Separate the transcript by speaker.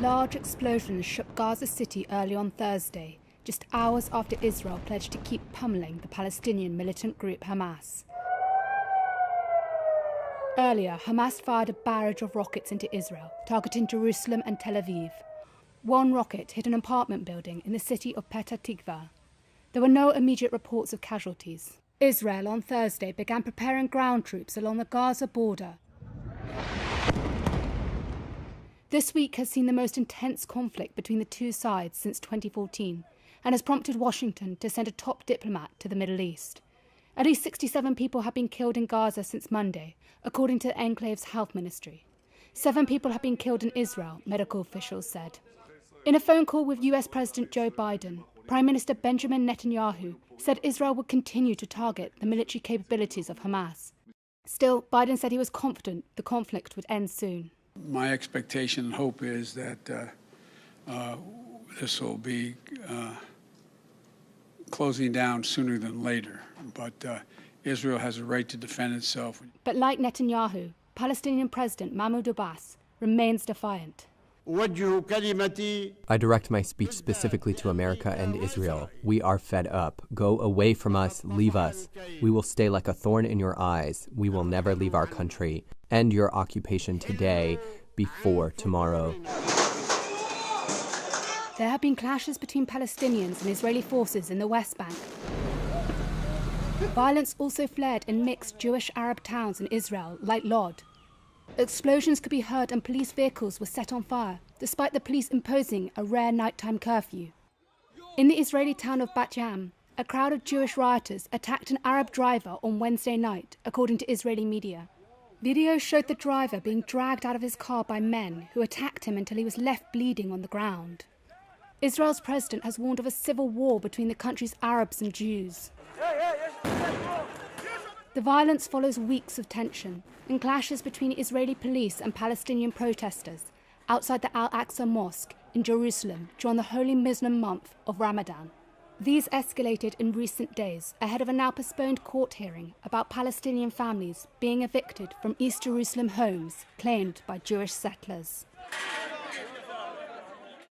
Speaker 1: large explosions shook Gaza City early on Thursday, just hours after Israel pledged to keep pummeling the Palestinian militant group Hamas. Earlier, Hamas fired a barrage of rockets into Israel, targeting Jerusalem and Tel Aviv. One rocket hit an apartment building in the city of Petah Tikva. There were no immediate reports of casualties. Israel on Thursday began preparing ground troops along the Gaza border. This week has seen the most intense conflict between the two sides since 2014 and has prompted Washington to send a top diplomat to the Middle East. At least 67 people have been killed in Gaza since Monday, according to the enclave's health ministry. 7 people have been killed in Israel, medical officials said. In a phone call with US President Joe Biden, Prime Minister Benjamin Netanyahu said Israel would continue to target the military capabilities of Hamas. Still, Biden said he was confident the conflict would end soon.
Speaker 2: My expectation and hope is that this will be closing down sooner than later. But Israel has a right to defend itself.
Speaker 1: But like Netanyahu, Palestinian President Mahmoud Abbas remains defiant.
Speaker 3: I direct my speech specifically to America and Israel. We are fed up. Go away from us. Leave us. We will stay like a thorn in your eyes. We will never leave our country. End your occupation today, before tomorrow.
Speaker 1: There have been clashes between Palestinians and Israeli forces in the West Bank. Violence also flared in mixed Jewish-Arab towns in Israel, like Lod. Explosions could be heard and police vehicles were set on fire, despite the police imposing a rare nighttime curfew. In the Israeli town of Bat Yam, a crowd of Jewish rioters attacked an Arab driver on Wednesday night, according to Israeli media. Video showed the driver being dragged out of his car by men who attacked him until he was left bleeding on the ground. Israel's president has warned of a civil war between the country's Arabs and Jews. The violence follows weeks of tension and clashes between Israeli police and Palestinian protesters outside the Al-Aqsa Mosque in Jerusalem during the holy Muslim month of Ramadan. These escalated in recent days ahead of a now postponed court hearing about Palestinian families being evicted from East Jerusalem homes claimed by Jewish settlers.